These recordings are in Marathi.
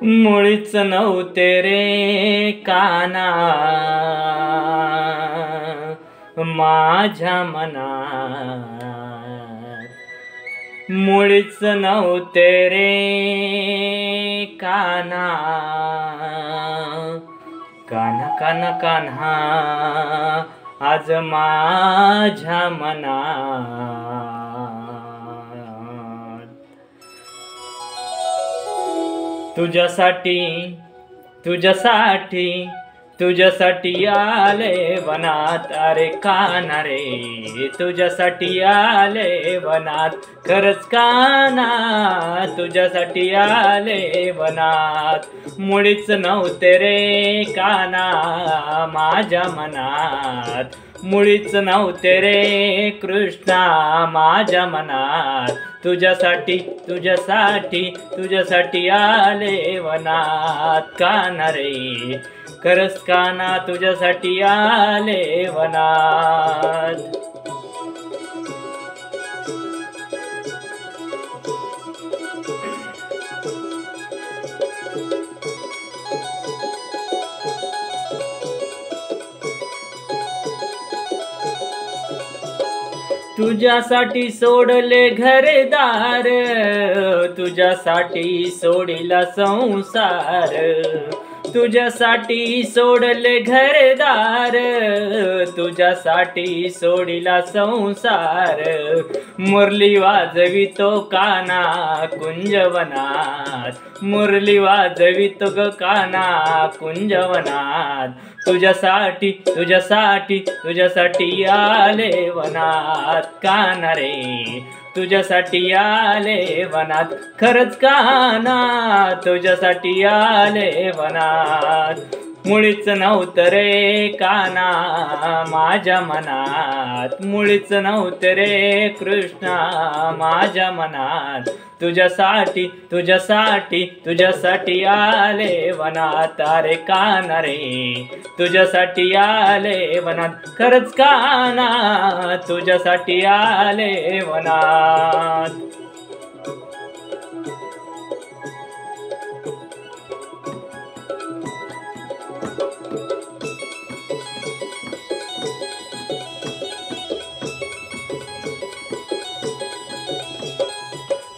मुळीच नव्हते रे काना माझ्या मनात, मुळीच नव्हते रे काना, कान्हा कान्हा कान्हा आज माझ्या मनात। तुझ्यासाठी तुझ्यासाठी तुझ्यासाठी आले वनात, अरे कान्हा रे तुझ्यासाठी आले वनात, खरंच कान्हा तुझ्यासाठी आले वनात। मुळीच नव्हते रे कान्हा माझ्या मनात, मुळीच नव्हते रे कृष्णा माझ्या मनात। तुझ्यासाठी तुझ्यासाठी तुझ्यासाठी आले वनात, कान्हा रे खरंच कान्हा तुझ्यासाठी आले वनात। तुझ्यासाठी सोडले घरदार, तुझ्यासाठी सोडिला संसार, तुझ्यासाठी सोडले घरदार, तुझ्यासाठी सोडिला संसार। मुरली वाजवितो कान्हा कुंजवनात, मुरली वाजवितो ग कान्हा कुंजवनात। तुझ्यासाठी तुझ्यासाठी तुझ्यासाठी आले वनात, कान्हा रे तुझ्यासाठी आले वनात, खरंच कान्हा तुझ्यासाठी आले वनात। मुळीच नव्हतं रे कान्हा माझ्या मनात, मुळीच नव्हतं रे कृष्णा माझ्या मनात। तुझ्यासाठी तुझ्यासाठी तुझ्यासाठी आले वनात, अरे कान्हा रे तुझ्यासाठी आले वनात, खरंच कान्हा तुझ्यासाठी आले वनात।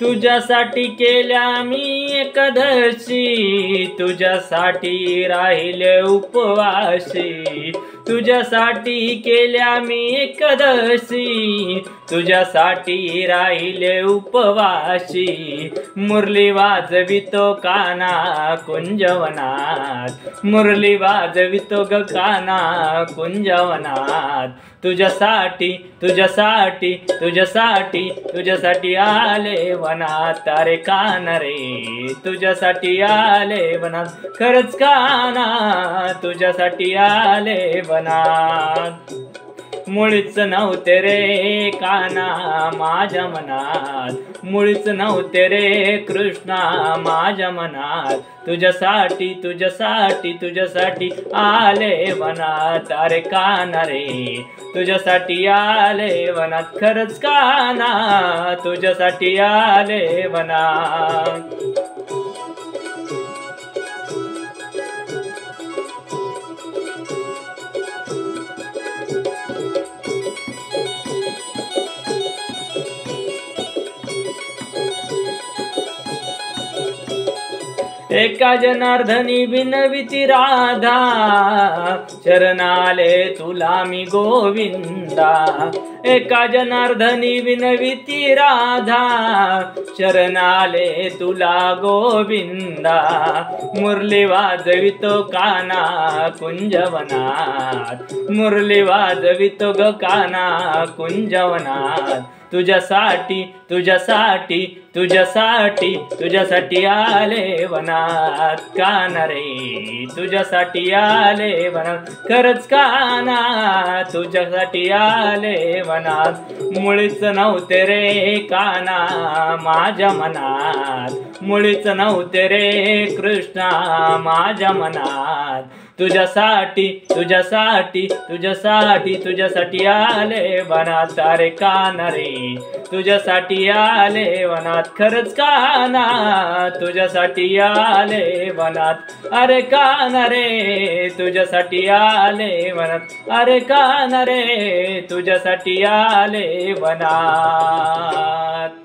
तुझ्यासाठी केल्या मी एकादशी, तुझ्यासाठी राहिले उपवासी, तुझ्यासाठी केल्या मी एकादशी, तुझ्यासाठी राहिले उपवासी। मुरली वाजवितो कान्हा कुंजवनात, मुरली वाजवितो ग कान्हा कुंजवनात। तुझ्यासाठी तुझ्यासाठी तुझ्यासाठी तुझ्यासाठी आले वनात, अरे कान्हा रे तुझ्यासाठी आले वनात, खरंच कान्हा तुझ्यासाठी आले वनात। मुळीच नव्हते रे कान्हा माझ्या मनात, मुळीच नव्हते रे कृष्णा माझ्या मनात। तुझ्यासाठी तुझ्यासाठी तुझ्यासाठी आले वनात, अरे कान्हा रे तुझ्यासाठी आले वनात, खरंच कान्हा तुझ्यासाठी आले वनात। एका जनार्दनी विनविती राधा, शरणाले तुला मी गोविंदा। एका जनार्दनी विनविती राधा, शरणाले तुला गोविंदा। मुरली वाजवितो कान्हा कुंजवनात, मुरली वाजवितो ग कान्हा कुंजवनात। तुझ्यासाठी तुझ्यासाठी तुझ्यासाठी तुझ्यासाठी आले वनात, कान्हा रे तुझ्यासाठी आले वनात, खरंच कान्हा तुझ्यासाठी आले वनात। मुळीच नव्हते रे कान्हा माझ्या मनात, मुळीच नव्हते रे कृष्णा माझ्या मनात। तुझ्यासाठी तुझ्यासाठी तुझ्यासाठी तुझ्यासाठी आले वनात अरे काना रे तुझ्यासाठी आले वनात खरंच काना तुझ्यासाठी आले वनात अरे काना रे तुझ्यासाठी आले वनात अरे काना रे तुझ्यासाठी आले वनात